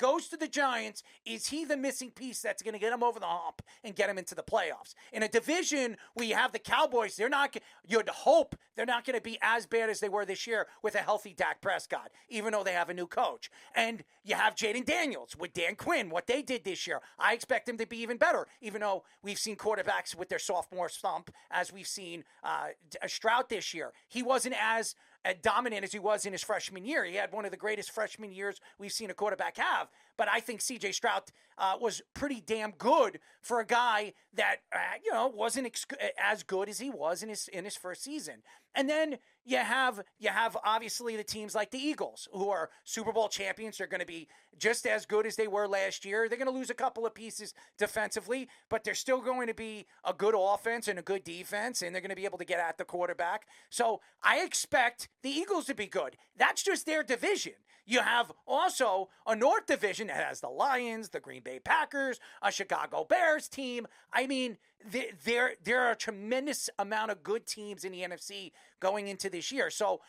goes to the Giants, is he the missing piece that's going to get him over the hump and get him into the playoffs? In a division where you have the Cowboys, you'd hope they're not going to be as bad as they were this year with a healthy Dak Prescott, even though they have a new coach. And you have Jaden Daniels with Dan Quinn, what they did this year. I expect them to be even better, even though we've seen quarterbacks with their sophomore slump, as we've seen Stroud this year. He wasn't as dominant as he was in his freshman year. He had one of the greatest freshman years we've seen a quarterback have. But I think C.J. Stroud was pretty damn good for a guy that wasn't as good as he was in his first season. And then you have obviously the teams like the Eagles, who are Super Bowl champions. They're going to be just as good as they were last year. They're going to lose a couple of pieces defensively, but they're still going to be a good offense and a good defense, and they're going to be able to get at the quarterback. So I expect the Eagles to be good. That's just their division. You have also a North division that has the Lions, the Green Bay Packers, a Chicago Bears team. I mean, there are a tremendous amount of good teams in the NFC going into this year. So,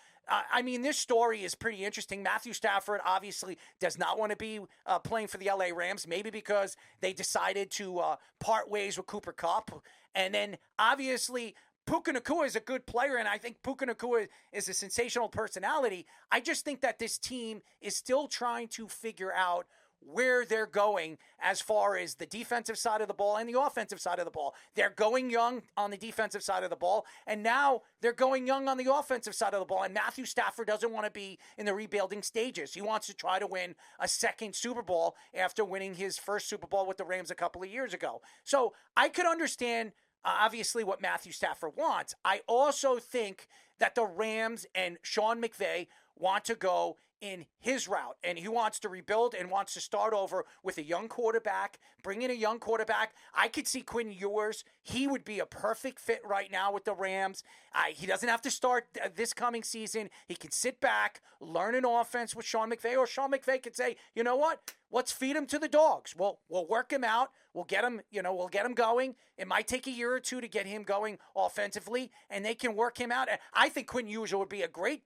this story is pretty interesting. Matthew Stafford obviously does not want to be playing for the LA Rams, maybe because they decided to part ways with Cooper Kupp. And then obviously Puka Nacua is a good player, and I think Puka Nacua is a sensational personality. I just think that this team is still trying to figure out where they're going as far as the defensive side of the ball and the offensive side of the ball. They're going young on the defensive side of the ball, and now they're going young on the offensive side of the ball. And Matthew Stafford doesn't want to be in the rebuilding stages. He wants to try to win a second Super Bowl after winning his first Super Bowl with the Rams a couple of years ago. So I could understand obviously what Matthew Stafford wants. I also think that the Rams and Sean McVay want to go in his route, and he wants to rebuild and wants to start over with a young quarterback, bring in a young quarterback. I could see Quinn Ewers. He would be a perfect fit right now with the Rams. He doesn't have to start this coming season. He can sit back, learn an offense with Sean McVay, or Sean McVay could say, you know what? Let's feed him to the dogs. We'll work him out. We'll get him going. It might take a year or two to get him going offensively, and they can work him out. I think Quinn Ewers would be a great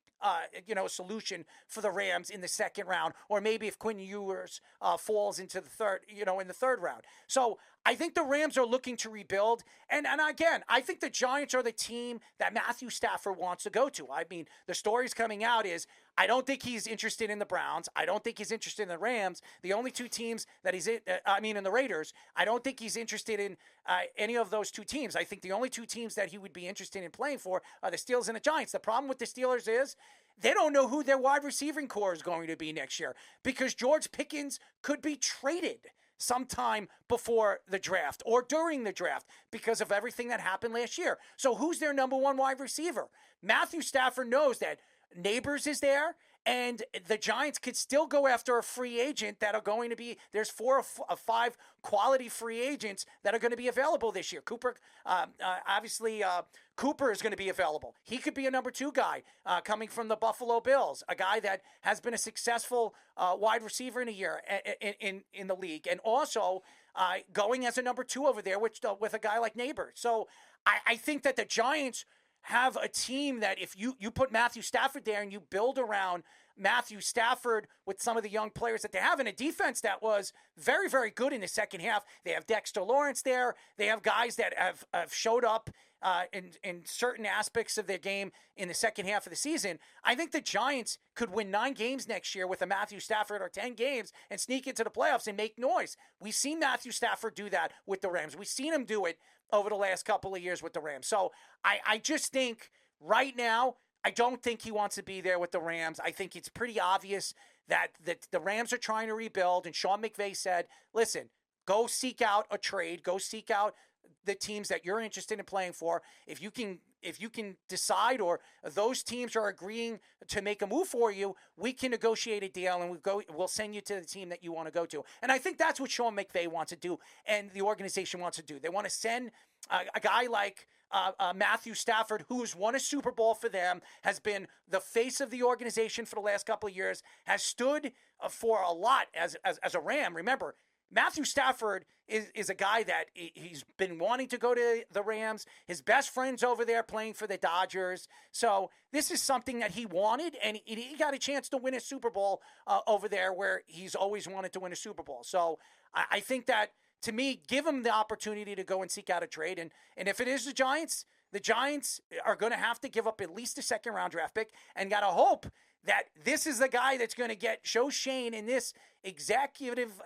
solution for the Rams in the second round, or maybe if Quinn Ewers falls into the third round. So I think the Rams are looking to rebuild. And again, I think the Giants are the team that Matthew Stafford wants to go to. I mean, the stories coming out is I don't think he's interested in the Browns. I don't think he's interested in the Rams. The only two teams that he's in, in the Raiders, I don't think he's interested in any of those two teams. I think the only two teams that he would be interested in playing for are the Steelers and the Giants. The problem with the Steelers is they don't know who their wide receiving core is going to be next year, because George Pickens could be traded sometime before the draft or during the draft because of everything that happened last year. So who's their number one wide receiver? Matthew Stafford knows that Neighbors is there, and the Giants could still go after a free agent that are going to be, there's 4 or 5 quality free agents that are going to be available this year. Cooper is going to be available. He could be a number 2 guy coming from the Buffalo Bills, a guy that has been a successful wide receiver in a year in the league, and also going as a number 2 over there with a guy like Neighbors. So I think that the Giants have a team that if you put Matthew Stafford there and you build around Matthew Stafford with some of the young players that they have in a defense that was very, very good in the second half. They have Dexter Lawrence there. They have guys that have showed up in certain aspects of their game in the second half of the season. I think the Giants could win 9 games next year with a Matthew Stafford, or 10 games, and sneak into the playoffs and make noise. We've seen Matthew Stafford do that with the Rams. We've seen him do it over the last couple of years with the Rams. So I just think right now, I don't think he wants to be there with the Rams. I think it's pretty obvious that the Rams are trying to rebuild, and Sean McVay said, listen, go seek out a trade, go seek out the teams that you're interested in playing for. If you can decide, or those teams are agreeing to make a move for you, we can negotiate a deal, and we'll send you to the team that you want to go to. And I think that's what Sean McVay wants to do, and the organization wants to do. They want to send a guy like Matthew Stafford, who's won a Super Bowl for them, has been the face of the organization for the last couple of years, has stood for a lot as a Ram. Remember, Matthew Stafford is a guy that he's been wanting to go to the Rams. His best friend's over there playing for the Dodgers. So this is something that he wanted, and he got a chance to win a Super Bowl over there where he's always wanted to win a Super Bowl. So I think that, to me, give him the opportunity to go and seek out a trade. And if it is the Giants are going to have to give up at least a second-round draft pick and got to hope that this is the guy that's going to show Shane in this executive,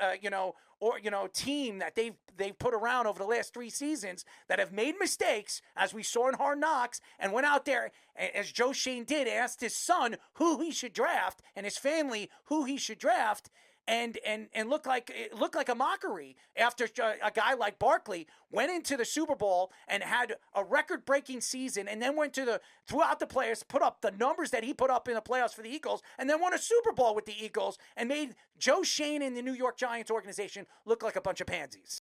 team that they've put around over the last 3 seasons that have made mistakes, as we saw in Hard Knocks, and went out there, as Joe Shane did, asked his son who he should draft and his family who he should draft. And looked like a mockery after a guy like Barkley went into the Super Bowl and had a record-breaking season, and then went throughout the playoffs, put up the numbers that he put up in the playoffs for the Eagles, and then won a Super Bowl with the Eagles, and made Joe Shane and the New York Giants organization look like a bunch of pansies.